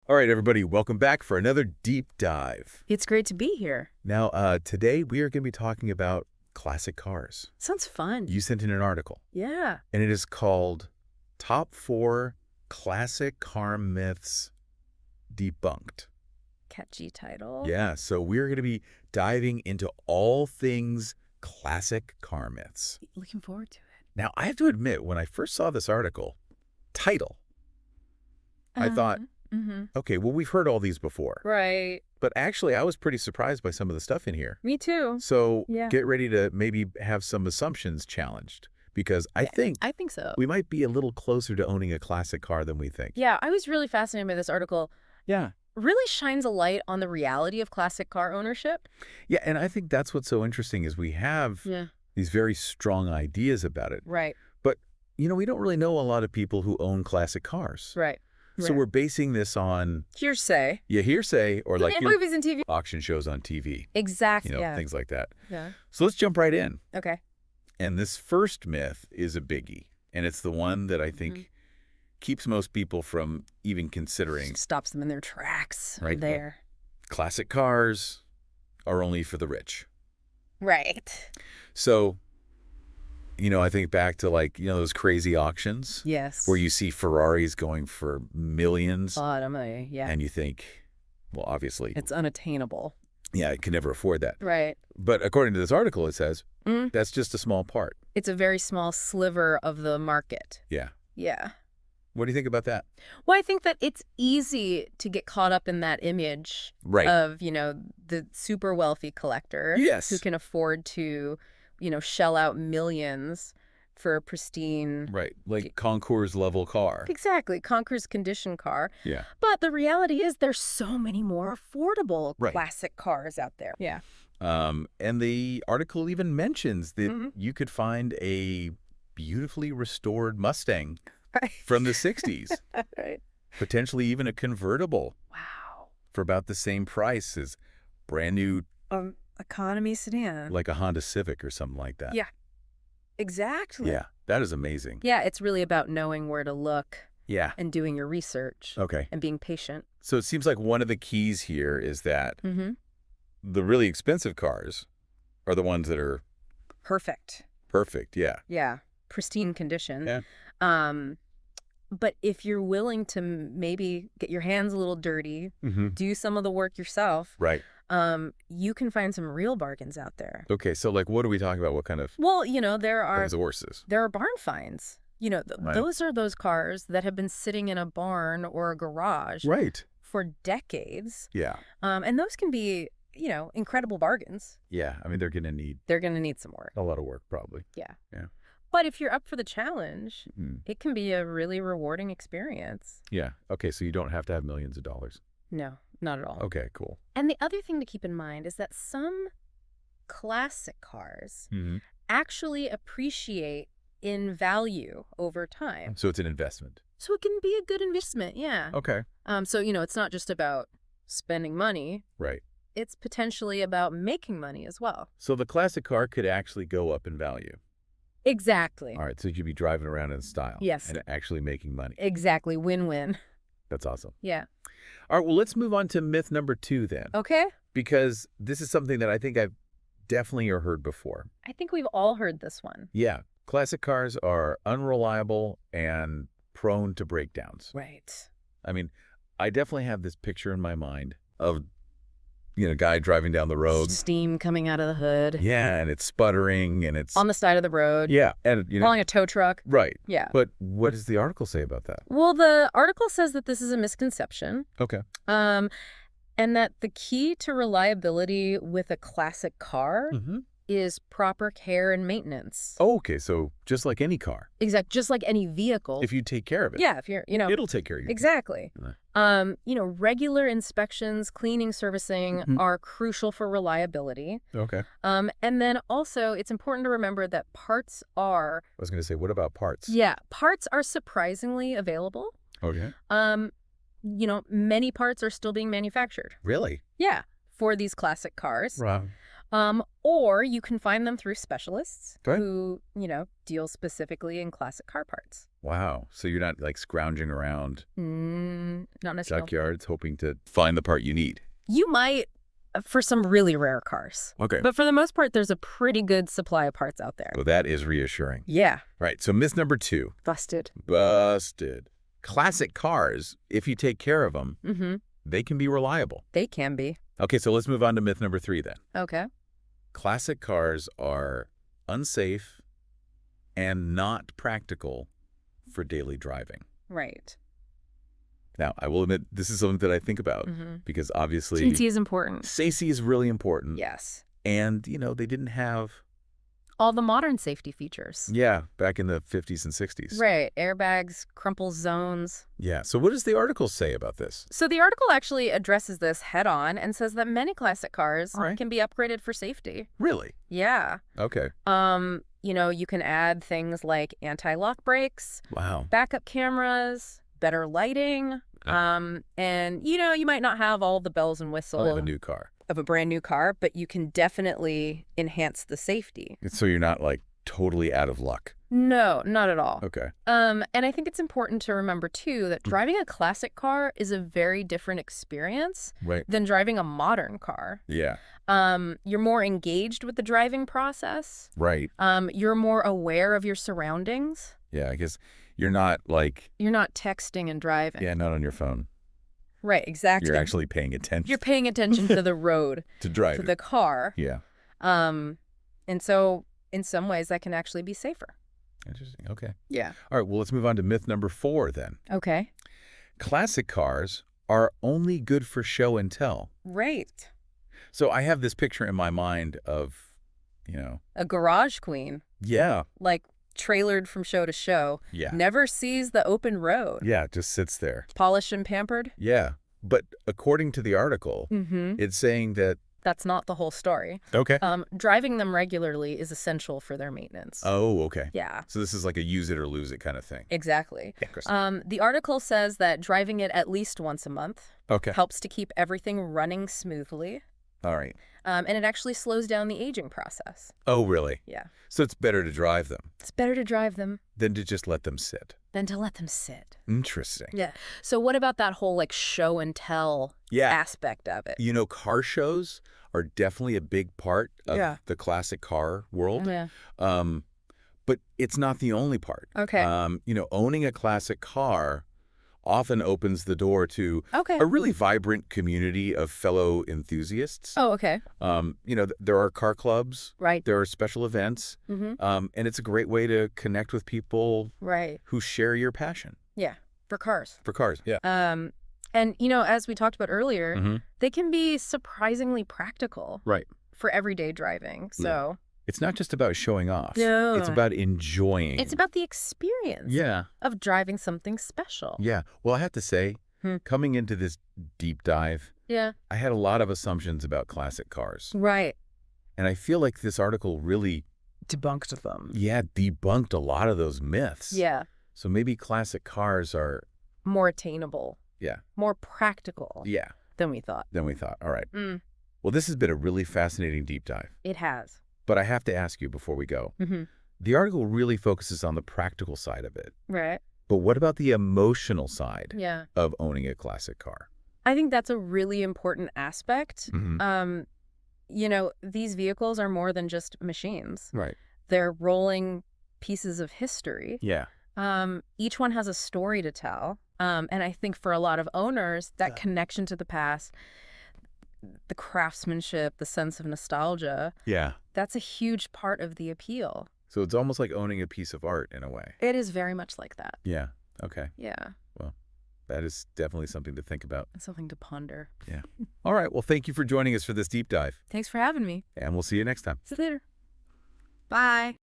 All right, everybody, welcome back for another deep dive. It's great to be here. Now, today we are going to be talking about classic cars. Sounds fun. You sent in an article, Yeah. and it is called Top 4 Classic Car Myths Debunked. Catchy title. Yeah, so we're going to be diving into all things classic car myths. Looking forward to it. Now, I have to admit, when I first saw this article, title, I thought, okay, well, we've heard all these before. Right. But actually, I was pretty surprised by some of the stuff in here. Me too. So Yeah. get ready to maybe have some assumptions challenged, because I think so. we might be a little closer to owning a classic car than we think. Yeah, I was really fascinated by this article. Yeah. Really shines a light on the reality of classic car ownership. Yeah, and I think that's what's so interesting is we have these very strong ideas about it. Right. But, you know, we don't really know a lot of people who own classic cars. Right. So we're basing this on hearsay. Yeah, hearsay, or like movies and TV. auction shows on TV. Exactly. You know, things like that. Yeah. So let's jump right in. Okay. And this first myth is a biggie. And it's the one that I think keeps most people from even considering. Stops them in their tracks. Right there. Classic cars are only for the rich. Right. So, you know, I think back to like, you know, those crazy auctions. Yes. Where you see Ferraris going for millions. A lot of money, yeah. And you think, well, obviously. It's unattainable. Yeah, I can never afford that. Right. But according to this article, it says that's just a small part. It's a very small sliver of the market. Yeah. Yeah. What do you think about that? Well, I think that it's easy to get caught up in that image of, you know, the super wealthy collector who can afford to, you know, shell out millions for a pristine... Right, like Concours level car. Exactly, Concours condition car. Yeah. But the reality is there's so many more affordable classic cars out there. Yeah. And the article even mentions that you could find a beautifully restored Mustang from the 60s. Right. Potentially even a convertible. Wow. For about the same price as brand new... economy sedan. Like a Honda Civic or something like that. Yeah. Exactly. Yeah, that is amazing. Yeah, it's really about knowing where to look. Yeah. And doing your research. Okay. And being patient. So it seems like one of the keys here is that the really expensive cars are the ones that are... Perfect. Perfect, yeah. Yeah. Pristine condition. Yeah. But if you're willing to maybe get your hands a little dirty, do some of the work yourself, you can find some real bargains out there. Okay, so like what are we talking about? What kind of... Well, you know, there are horses. There are barn finds. You know, those are those cars that have been sitting in a barn or a garage for decades. Yeah. And those can be, you know, incredible bargains. Yeah, I mean, they're going to need some work. A lot of work, probably. Yeah. Yeah. But if you're up for the challenge, it can be a really rewarding experience. Yeah. Okay, so you don't have to have millions of dollars. No, not at all. Okay, cool. And the other thing to keep in mind is that some classic cars actually appreciate in value over time. So it's an investment. So it can be a good investment, yeah. Okay. So, you know, it's not just about spending money. Right. It's potentially about making money as well. So the classic car could actually go up in value. Exactly. All right, so you'd be driving around in style. Yes. And actually making money. Exactly. Win-win. That's awesome. Yeah. All right, well, let's move on to myth number 2 then. Okay. Because this is something that I think I've definitely heard before. I think we've all heard this one. Yeah. Classic cars are unreliable and prone to breakdowns. Right. I mean, I definitely have this picture in my mind of, you know, a guy driving down the road. Steam coming out of the hood. Yeah, and it's sputtering and it's... On the side of the road. Yeah. And, you know... Calling a tow truck. Right. Yeah. But what does the article say about that? Well, the article says that this is a misconception. Okay. And that the key to reliability with a classic car is proper care and maintenance. Oh, okay. So just like any car. Exactly. Just like any vehicle. If you take care of it. Yeah. If you're, you know. It'll take care of you. Exactly. You know, regular inspections, cleaning, servicing are crucial for reliability. Okay. And then also it's important to remember that parts are... I was going to say, what about parts? Yeah. Parts are surprisingly available. Okay. You know, many parts are still being manufactured. Really? Yeah. For these classic cars. Wow. Or you can find them through specialists who, deal specifically in classic car parts. Wow. So you're not like scrounging around not necessarily. junkyards hoping to find the part you need. You might for some really rare cars. Okay. But for the most part, there's a pretty good supply of parts out there. Well, that is reassuring. Yeah. Right. So myth number 2. Busted. Classic cars, if you take care of them, they can be reliable. They can be. Okay, so let's move on to myth number 3 then. Okay. Classic cars are unsafe and not practical for daily driving. Right. Now, I will admit, this is something that I think about because obviously safety is important. Safety is really important. Yes. And, they didn't have all the modern safety features. Yeah, back in the 50s and 60s. Right. Airbags, crumple zones. Yeah. So what does the article say about this? So the article actually addresses this head on and says that many classic cars can be upgraded for safety. Really? Yeah. Okay. You can add things like anti-lock brakes. Wow. Backup cameras, better lighting. And, you might not have all the bells and whistles of a new car. Of a brand new car, but you can definitely enhance the safety. So you're not like totally out of luck. No, not at all. Okay. And I think it's important to remember too that driving a classic car is a very different experience than driving a modern car. Yeah. You're more engaged with the driving process. Right. You're more aware of your surroundings. Yeah, I guess you're not texting and driving. Yeah, not on your phone. Right, exactly. You're actually paying attention. You're paying attention to the road. To drive. To the car. Yeah. And so in some ways that can actually be safer. Interesting. Okay. Yeah. All right, well, let's move on to myth number 4 then. Okay. Classic cars are only good for show and tell. Right. So I have this picture in my mind of, a garage queen. Yeah. Like trailered from show to show. Yeah. Never sees the open road. Yeah, just sits there. Polished and pampered. Yeah. But according to the article, it's saying that that's not the whole story. Okay. Driving them regularly is essential for their maintenance. Oh, okay. Yeah. So this is like a use it or lose it kind of thing. Exactly. Yeah, the article says that driving it at least once a month helps to keep everything running smoothly. All right. And it actually slows down the aging process. Oh, really? Yeah. So it's better to drive them. It's better to drive them. Than to just let them sit. Interesting. Yeah. So what about that whole show and tell aspect of it? Car shows are definitely a big part of the classic car world. Yeah. But it's not the only part. Okay. Owning a classic car often opens the door to a really vibrant community of fellow enthusiasts. Oh, okay. There are car clubs. Right. There are special events. And it's a great way to connect with people who share your passion. Yeah. For cars. Yeah. And, as we talked about earlier, they can be surprisingly practical. Right. For everyday driving. So... It's not just about showing off. No. It's about enjoying. It's about the experience of driving something special. Yeah. Well, I have to say, coming into this deep dive, I had a lot of assumptions about classic cars. Right. And I feel like this article really... debunked them. Yeah, debunked a lot of those myths. Yeah. So maybe classic cars are... more attainable. Yeah. More practical. Yeah. Than we thought. All right. Well, this has been a really fascinating deep dive. It has. But I have to ask you before we go. The article really focuses on the practical side of it. Right. But what about the emotional side of owning a classic car? I think that's a really important aspect. These vehicles are more than just machines. Right. They're rolling pieces of history. Yeah. Each one has a story to tell. And I think for a lot of owners, that connection to the past, the craftsmanship, the sense of nostalgia. Yeah. That's a huge part of the appeal. So it's almost like owning a piece of art in a way. It is very much like that. Yeah. Okay. Yeah. Well, that is definitely something to think about. And something to ponder. Yeah. All right. Well, thank you for joining us for this deep dive. Thanks for having me. And we'll see you next time. See you later. Bye.